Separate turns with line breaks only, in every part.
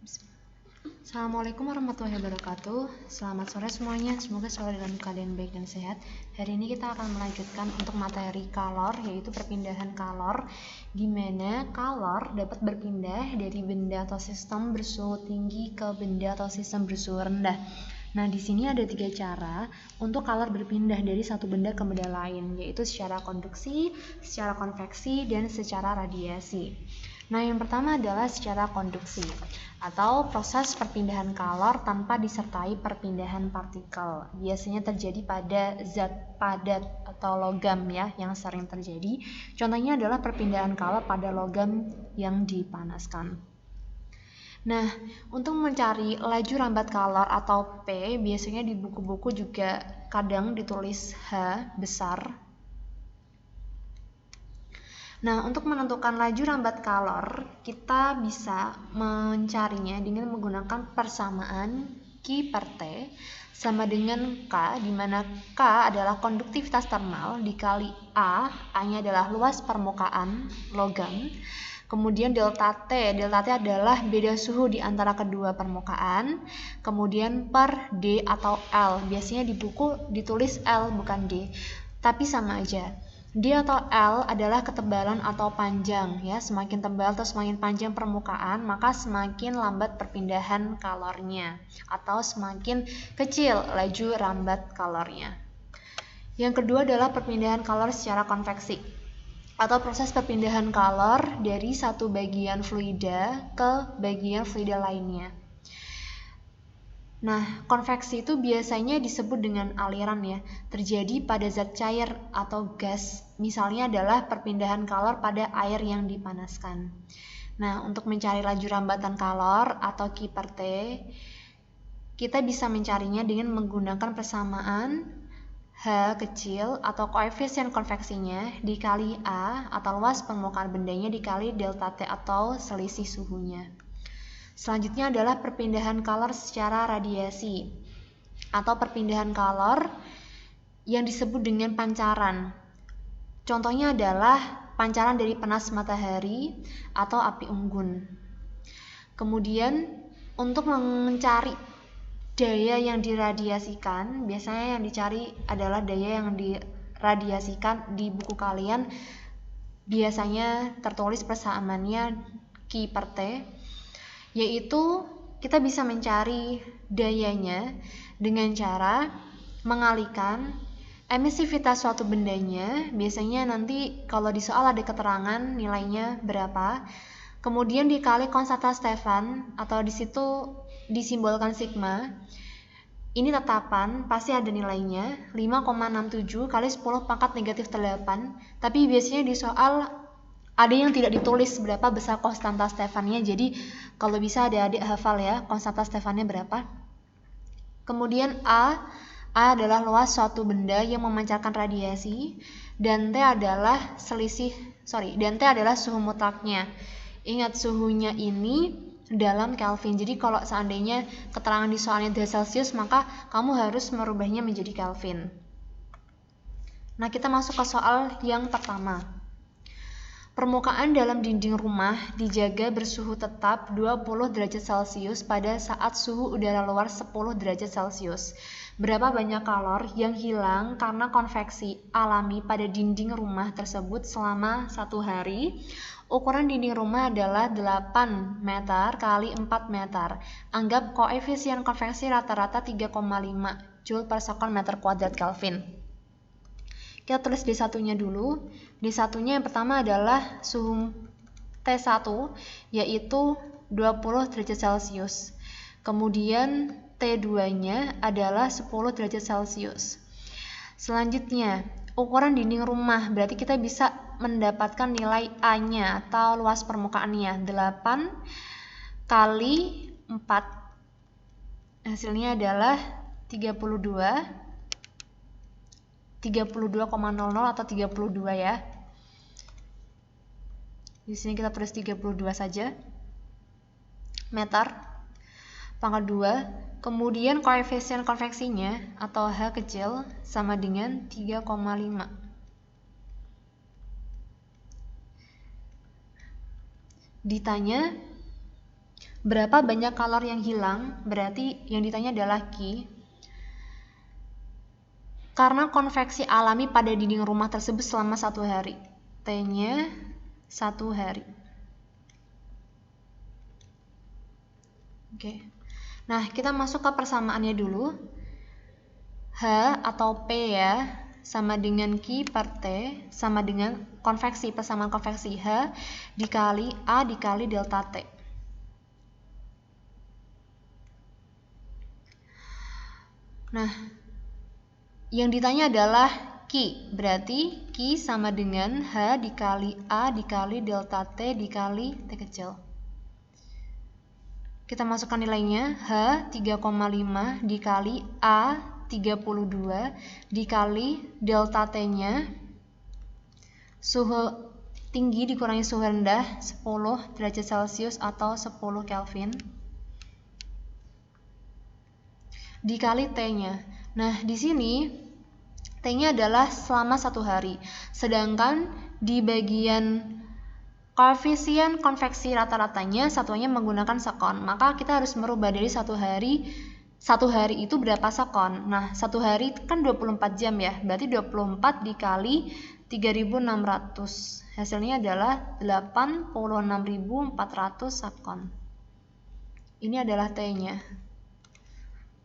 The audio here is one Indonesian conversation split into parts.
Assalamualaikum warahmatullahi wabarakatuh. Selamat sore semuanya, semoga selalu dalam keadaan baik dan sehat. Hari ini kita akan melanjutkan untuk materi kalor, yaitu perpindahan kalor, di mana kalor dapat berpindah dari benda atau sistem bersuhu tinggi ke benda atau sistem bersuhu rendah. Nah, di sini ada 3 cara untuk kalor berpindah dari satu benda ke benda lain, yaitu secara konduksi, secara konveksi, dan secara radiasi. Nah, yang pertama adalah secara konduksi, atau proses perpindahan kalor tanpa disertai perpindahan partikel. Biasanya terjadi pada zat padat atau logam ya, yang sering terjadi. Contohnya adalah perpindahan kalor pada logam yang dipanaskan. Nah, untuk mencari laju rambat kalor atau P, biasanya di buku-buku juga kadang ditulis H besar. Nah, untuk menentukan laju rambat kalor, kita bisa mencarinya dengan menggunakan persamaan Q per T sama dengan K, di mana K adalah konduktivitas termal dikali A-nya adalah luas permukaan logam. Kemudian delta T adalah beda suhu di antara kedua permukaan. Kemudian per D atau L, biasanya di buku ditulis L bukan D, tapi sama aja. D atau L adalah ketebalan atau panjang ya, semakin tebal atau semakin panjang permukaan maka semakin lambat perpindahan kalornya atau semakin kecil laju rambat kalornya. Yang kedua adalah perpindahan kalor secara konveksi atau proses perpindahan kalor dari satu bagian fluida ke bagian fluida lainnya. Nah, konveksi itu biasanya disebut dengan aliran ya, terjadi pada zat cair atau gas. Misalnya adalah perpindahan kalor pada air yang dipanaskan. Nah, untuk mencari laju rambatan kalor atau Q per T, kita bisa mencarinya dengan menggunakan persamaan H kecil atau koefisien konveksinya dikali A atau luas permukaan bendanya dikali delta T atau selisih suhunya. Selanjutnya adalah perpindahan kalor secara radiasi atau perpindahan kalor yang disebut dengan pancaran. Contohnya adalah pancaran dari panas matahari atau api unggun. Kemudian untuk mencari daya yang diradiasikan, biasanya yang dicari adalah daya yang diradiasikan di buku kalian. Biasanya tertulis persamaannya Q per T, yaitu kita bisa mencari dayanya dengan cara mengalihkan emisivitas suatu bendanya. Biasanya nanti kalau di soal ada keterangan nilainya berapa, kemudian dikali konstanta Stefan atau di situ disimbolkan sigma. Ini tetapan pasti ada nilainya 5,67 kali 10 pangkat negatif 8, tapi biasanya di soal ada yang tidak ditulis berapa besar konstanta Stefannya, jadi kalau bisa adik-adik hafal ya konstanta Stefannya berapa. Kemudian A adalah luas suatu benda yang memancarkan radiasi, dan T adalah suhu mutlaknya. Ingat suhunya ini dalam Kelvin. Jadi kalau seandainya keterangan di soalnya dari Celsius, maka kamu harus merubahnya menjadi Kelvin. Nah, kita masuk ke soal yang pertama. Permukaan dalam dinding rumah dijaga bersuhu tetap 20 derajat Celcius pada saat suhu udara luar 10 derajat Celcius. Berapa banyak kalor yang hilang karena konveksi alami pada dinding rumah tersebut selama 1 hari? Ukuran dinding rumah adalah 8 meter kali 4 meter. Anggap koefisien konveksi rata-rata 3,5 Joule per sekon meter kuadrat Kelvin. Kita tulis D1-nya dulu. D1-nya yang pertama adalah suhu T1, yaitu 20 derajat Celcius. Kemudian T2-nya adalah 10 derajat Celcius. Selanjutnya, ukuran dinding rumah. Berarti kita bisa mendapatkan nilai A-nya atau luas permukaannya. 8 kali 4. Hasilnya adalah 32,00 atau 32 ya. Di sini kita tulis 32 saja. Meter pangkat 2. Kemudian koefisien konveksinya atau H kecil sama dengan 3,5. Ditanya Berapa banyak kalor yang hilang? Berarti yang ditanya adalah Q. Karena konveksi alami pada dinding rumah tersebut selama 1 hari. T-nya 1 hari. Oke. Nah, kita masuk ke persamaannya dulu. H atau P ya, sama dengan Q per T, sama dengan konveksi, persamaan konveksi H dikali A dikali delta T. Nah, yang ditanya adalah Q, berarti Q sama dengan H dikali A dikali delta T dikali T kecil. Kita masukkan nilainya, H 3,5 dikali A 32 dikali delta T-nya, suhu tinggi dikurangi suhu rendah 10 derajat Celcius atau 10 Kelvin, dikali T-nya. Nah, di sini T-nya adalah selama 1 hari, sedangkan di bagian koefisien konveksi rata-ratanya satuannya menggunakan sekon, maka kita harus merubah dari 1 hari itu berapa sekon. Nah, 1 hari kan 24 jam ya, berarti 24 dikali 3.600. Hasilnya adalah 86.400 sekon. Ini adalah T-nya.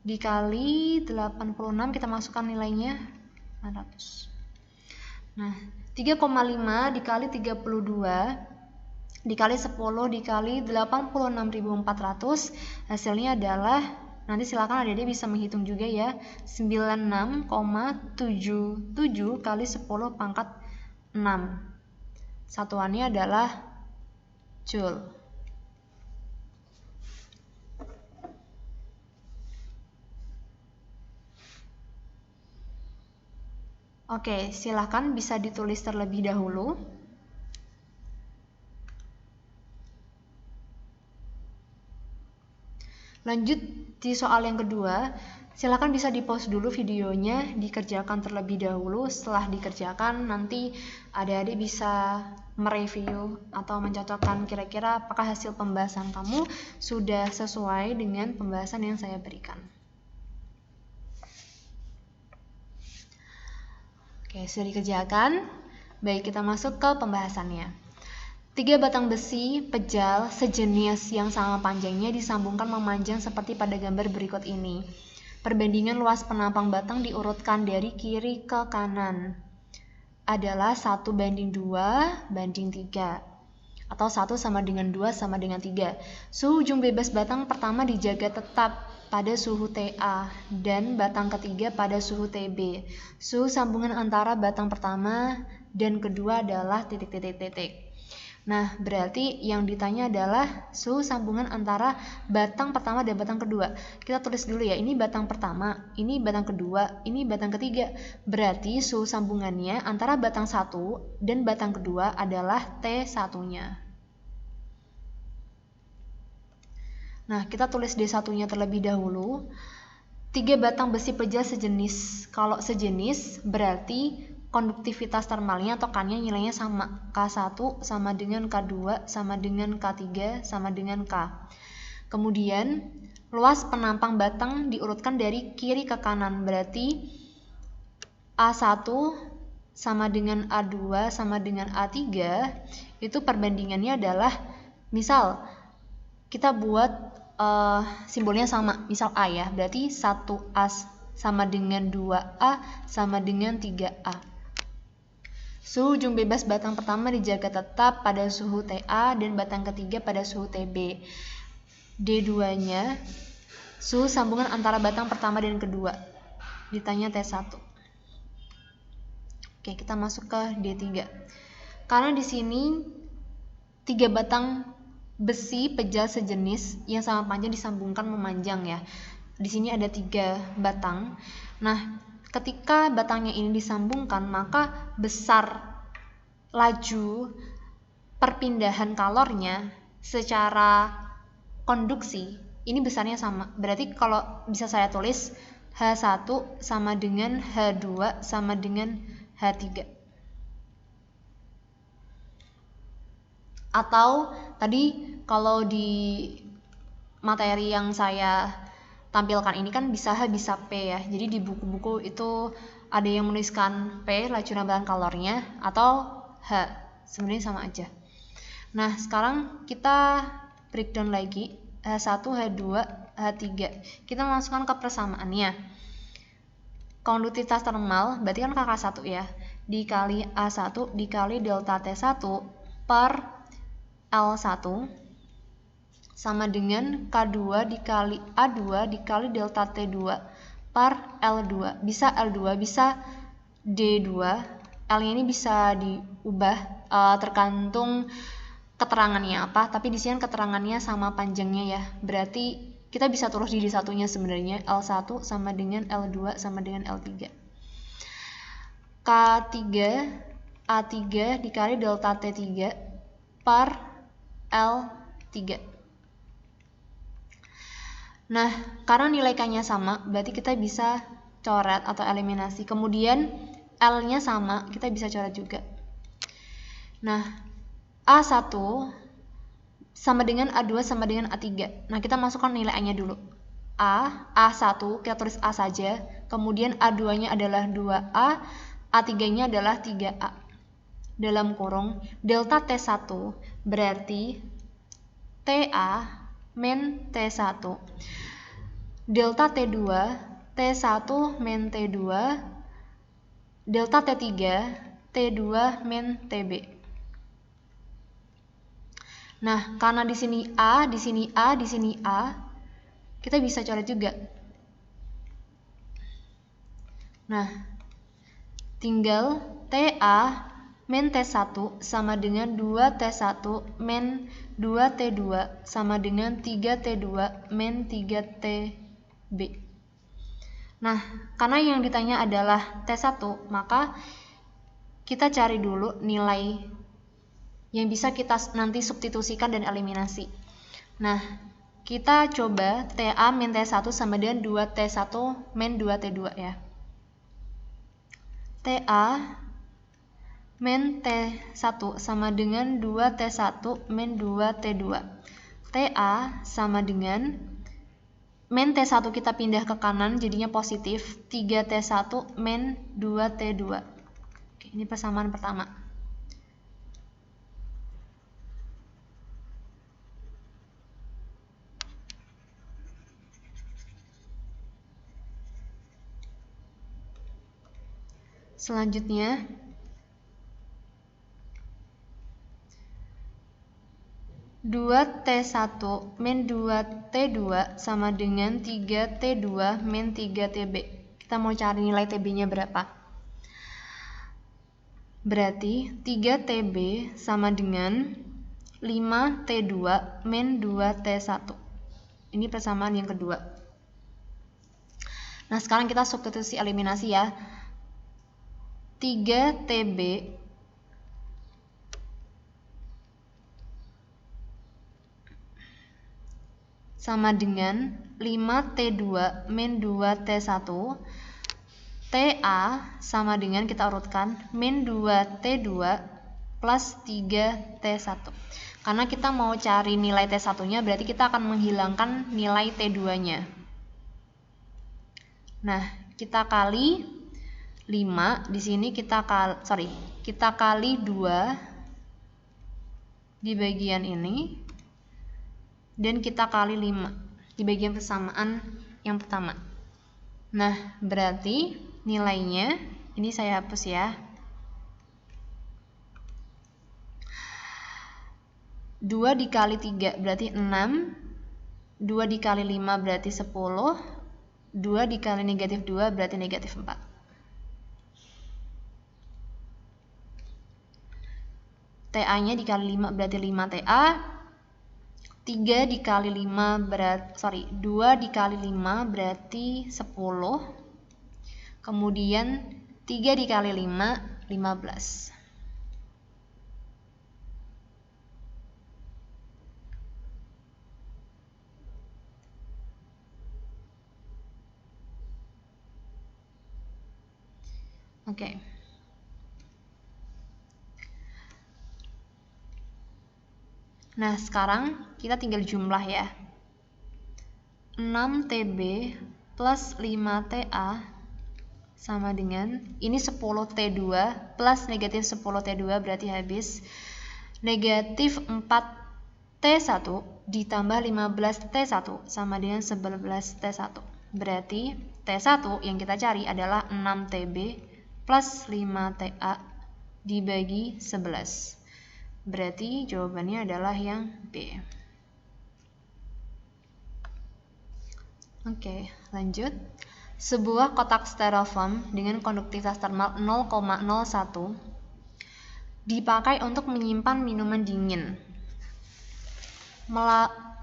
Dikali 86, kita masukkan nilainya 400. Nah, 3,5 dikali 32 dikali 10 dikali 86.400, hasilnya adalah, nanti silakan adik-adik bisa menghitung juga ya, 96,77 kali 10 pangkat 6. Satuannya adalah Joule. Oke, silakan bisa ditulis terlebih dahulu. Lanjut di soal yang kedua, silakan bisa di-pause dulu videonya, dikerjakan terlebih dahulu. Setelah dikerjakan, nanti adik-adik bisa mereview atau mencocokkan kira-kira apakah hasil pembahasan kamu sudah sesuai dengan pembahasan yang saya berikan. Oke, sudah dikerjakan. Baik, kita masuk ke pembahasannya. 3 batang besi pejal sejenis yang sama panjangnya disambungkan memanjang seperti pada gambar berikut ini. Perbandingan luas penampang batang diurutkan dari kiri ke kanan adalah 1:2:3 atau 1 sama dengan 2 sama dengan 3. Suhu ujung bebas batang pertama dijaga tetap pada suhu TA dan batang ketiga pada suhu TB. Suhu sambungan antara batang pertama dan kedua adalah titik-titik-titik. Nah, berarti yang ditanya adalah suhu sambungan antara batang pertama dan batang kedua. Kita tulis dulu ya, ini batang pertama, ini batang kedua, ini batang ketiga. Berarti suhu sambungannya antara batang 1 dan batang kedua adalah T1-nya. Nah, kita tulis D1-nya terlebih dahulu. 3 batang besi pejal sejenis. Kalau sejenis berarti konduktivitas termalnya atau K-nya nilainya sama. K1 sama dengan K2 sama dengan K3 sama dengan K. Kemudian luas penampang batang diurutkan dari kiri ke kanan. Berarti A1 sama dengan A2 sama dengan A3 itu perbandingannya adalah, misal kita buat simbolnya sama, misal A ya, berarti 1A sama dengan 2A sama dengan 3A. Suhu ujung bebas batang pertama dijaga tetap pada suhu TA dan batang ketiga pada suhu TB. D2-nya suhu sambungan antara batang pertama dan kedua. Ditanya T1. Oke, kita masuk ke D3. Karena di sini 3 batang besi pejal sejenis yang sama panjang disambungkan memanjang ya. Di sini ada 3 batang. Nah, ketika batangnya ini disambungkan, maka besar laju perpindahan kalornya secara konduksi ini besarnya sama. Berarti kalau bisa saya tulis H1 sama dengan H2 sama dengan H3. Atau tadi kalau di materi yang saya tampilkan ini kan bisa H bisa P ya. Jadi di buku-buku itu ada yang menuliskan P laju nambahan kalornya atau H, sebenarnya sama aja. Nah, sekarang kita breakdown lagi H1, H2, H3. Kita masukkan ke persamaannya. Konduktivitas termal berarti kan KK1 ya, dikali A1 dikali delta T1 per L1 sama dengan K2 dikali A2 dikali delta T2 per L2. Bisa L2, bisa D2. L-nya ini bisa diubah tergantung keterangannya apa, tapi di sini keterangannya sama panjangnya ya. Berarti kita bisa tulis di satunya sebenarnya, L1 sama dengan L2 sama dengan L3. K3 A3 dikali delta T3 per L3. Nah, karena nilai K-nya sama, berarti kita bisa coret atau eliminasi. Kemudian L-nya sama, kita bisa coret juga. Nah, A1 sama dengan A2 sama dengan A3. Nah, kita masukkan nilai A-nya dulu. A1, kita tulis A saja. Kemudian A2-nya adalah 2A, A3-nya adalah 3A. Dalam kurung, delta T1 berarti TA min T1. Delta T2, T1 min T2. Delta T3, T2 min TB. Nah, karena di sini A, di sini A, di sini A, kita bisa coret juga. Nah, tinggal TA min T1 sama dengan 2T1 min 2T2 sama dengan 3T2 min 3TB. Nah, karena yang ditanya adalah T1, maka kita cari dulu nilai yang bisa kita nanti substitusikan dan eliminasi. Nah, kita coba TA min T1 sama dengan 2T1 min 2T2 ya. TA min T1 sama dengan 2T1 min 2T2. TA sama dengan min T1 kita pindah ke kanan jadinya positif, 3T1 min 2T2. Oke, ini persamaan pertama. Selanjutnya, dua T1 min 2T2 sama dengan 3T2 min 3TB. Kita mau cari nilai TB-nya berapa? Berarti 3TB sama dengan 5T2 min 2T1. Ini persamaan yang kedua. Nah, sekarang kita substitusi eliminasi ya. 3TB sama dengan 5T2 min 2T1. TA sama dengan, kita urutkan, min 2T2 plus 3T1. Karena kita mau cari nilai T1-nya, berarti kita akan menghilangkan nilai T2-nya. Nah, kita kali 5, di sini kita kali 2 di bagian ini, dan kita kali 5 di bagian persamaan yang pertama. Nah, berarti nilainya, ini saya hapus ya, 2 dikali 3 berarti 6, 2 dikali 5 berarti 10, 2 dikali negatif 2 berarti negatif 4. TA-nya dikali 5 berarti 5TA. 3 dikali 5 berarti 2 dikali 5 berarti 10. Kemudian 3 dikali 5 15. Oke. Nah, sekarang kita tinggal jumlah ya. 6TB plus 5TA sama dengan, ini 10T2 plus negatif 10T2 berarti habis negatif 4T1 ditambah 15T1 sama dengan 11T1. Berarti T1 yang kita cari adalah 6TB plus 5TA dibagi 11. Berarti jawabannya adalah yang B. Oke, lanjut. Sebuah kotak styrofoam dengan konduktivitas termal 0,01 dipakai untuk menyimpan minuman dingin.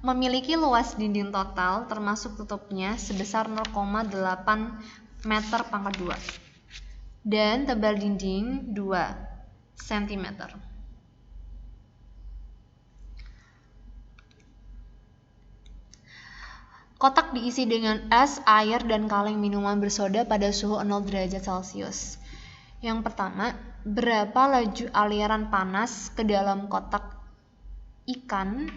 Memiliki luas dinding total termasuk tutupnya sebesar 0,8 meter pangkat 2 dan tebal dinding 2 cm. Kotak diisi dengan es, air, dan kaleng minuman bersoda pada suhu 0 derajat Celcius. Yang pertama, berapa laju aliran panas ke dalam kotak ikan?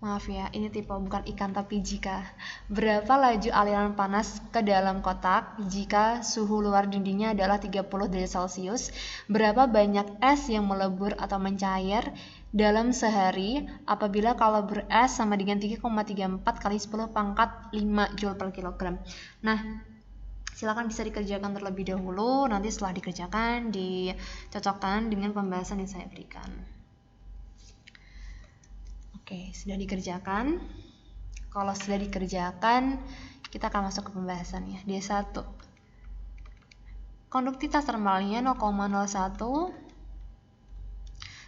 Maaf ya, ini tipe bukan ikan tapi jika. Berapa laju aliran panas ke dalam kotak jika suhu luar dindingnya adalah 30 derajat Celcius? Berapa banyak es yang melebur atau mencair dalam sehari apabila kalori es sama dengan 3,34 kali 10 pangkat 5 Joule per kilogram. Nah, silakan bisa dikerjakan terlebih dahulu, nanti setelah dikerjakan dicocokkan dengan pembahasan yang saya berikan. Oke, sudah dikerjakan. Kalau sudah dikerjakan, kita akan masuk ke pembahasannya. D1. Konduktivitas termalnya 0,01.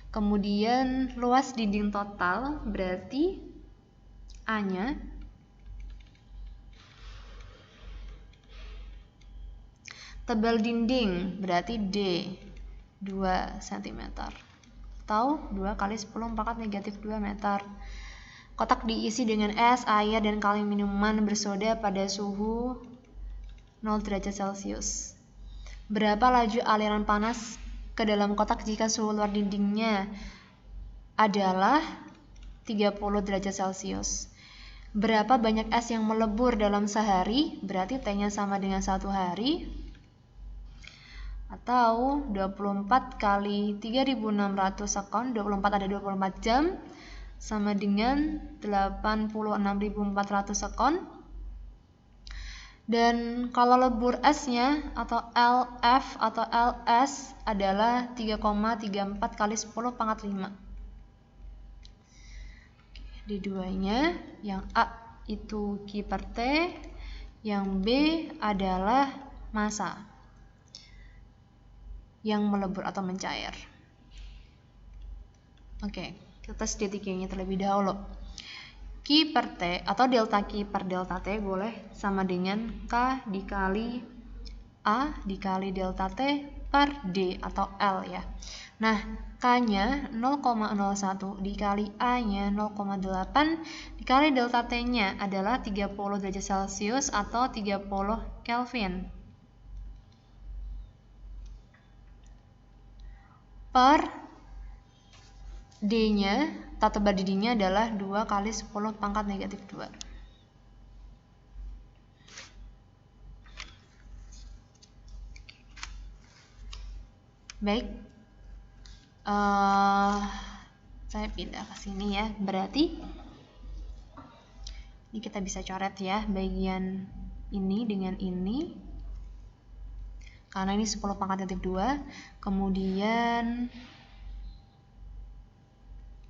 Kemudian luas dinding total berarti A-nya tebal dinding berarti D 2 cm atau 2 kali 10 pangkat negatif 2 meter. Kotak diisi dengan es, air, dan kaleng minuman bersoda pada suhu 0 derajat Celcius. Berapa laju aliran panas ke dalam kotak jika suhu luar dindingnya adalah 30 derajat Celcius? Berapa banyak es yang melebur dalam sehari? Berarti T-nya sama dengan 1 hari. Atau 24 kali 3600 sekon, 24 ada 24 jam, sama dengan 86.400 sekon. Dan kalau lebur S-nya atau LF atau LS adalah 3,34 kali 10 pangkat 5. Di duanya, yang A itu Q per T, yang B adalah massa yang melebur atau mencair. Oke, kita tes D3-nya terlebih dahulu. Q per T atau delta Q per delta T boleh sama dengan K dikali A dikali delta T per D atau L ya. Nah, K-nya 0,01 dikali A-nya 0,8 dikali delta T-nya adalah 30 derajat Celcius atau 30 Kelvin. Per D-nya, tebal dindingnya adalah 2 kali 10 pangkat negatif 2. Baik, saya pindah ke sini ya. Berarti ini kita bisa coret ya bagian ini dengan ini. Karena ini 10 pangkat negatif 2, kemudian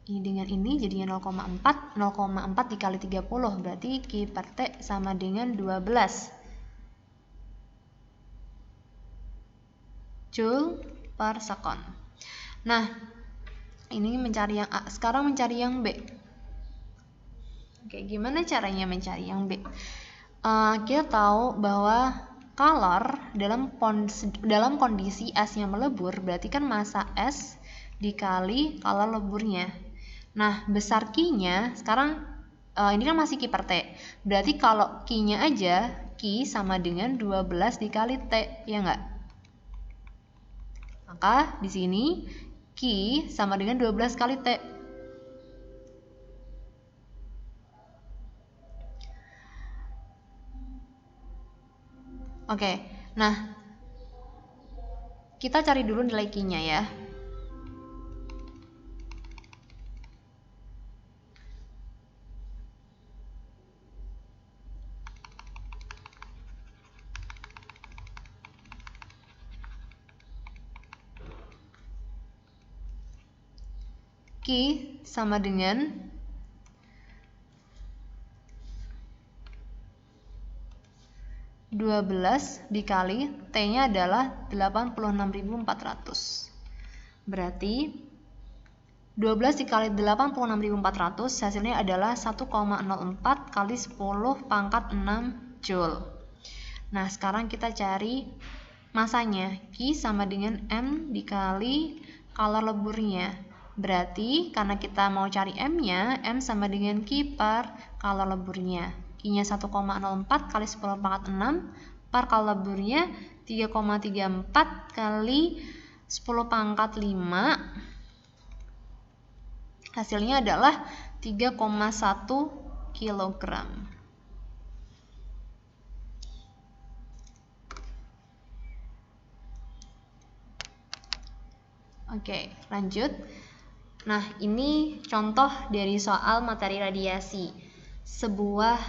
ini dengan ini jadinya 0,4 dikali 30 berarti Q per T sama dengan 12 Joule per sekon. Nah, ini mencari yang A, sekarang mencari yang B. Oke, gimana caranya mencari yang B? Kita tahu bahwa kalor dalam kondisi S-nya melebur berarti kan massa S dikali kalor leburnya. Nah, besar Q-nya sekarang ini kan masih Q per T. Berarti kalau Q-nya aja, Q sama dengan 12 dikali T, ya enggak? Maka di sini Q sama dengan 12 kali T. Oke, nah kita cari dulu nilai Q-nya ya. Q sama dengan 12 dikali T-nya adalah 86.400. Berarti 12 dikali 86.400 hasilnya adalah 1,04 kali 10 pangkat 6 Joule. Nah, sekarang kita cari masanya. Q sama dengan M dikali kalor leburnya. Berarti karena kita mau cari M-nya, M sama dengan Q per kalor leburnya. Q-nya 1,04 kali 10 pangkat 6 per kalor leburnya 3,34 kali 10 pangkat 5. Hasilnya adalah 3,1 kilogram. Oke, lanjut. Nah, ini contoh dari soal materi radiasi. Sebuah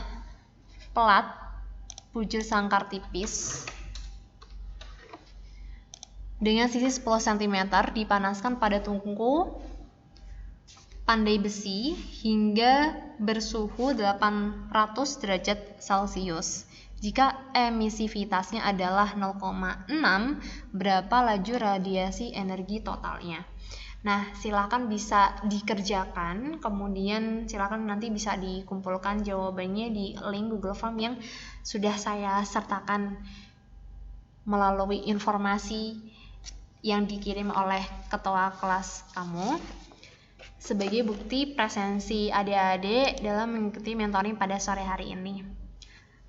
pelat bujur sangkar tipis dengan sisi 10 cm dipanaskan pada tungku pandai besi hingga bersuhu 800 derajat Celcius. Jika emisivitasnya adalah 0,6, berapa laju radiasi energi totalnya? Nah, silakan bisa dikerjakan, kemudian silakan nanti bisa dikumpulkan jawabannya di link Google Form yang sudah saya sertakan melalui informasi yang dikirim oleh ketua kelas kamu sebagai bukti presensi adik-adik dalam mengikuti mentoring pada sore hari ini.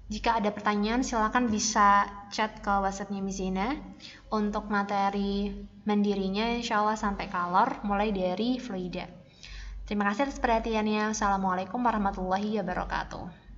Jika ada pertanyaan, silakan bisa chat ke WhatsApp-nya Miss Zina. Untuk materi mandirinya, insya Allah sampai kalor, mulai dari fluida. Terima kasih atas perhatiannya. Assalamualaikum warahmatullahi wabarakatuh.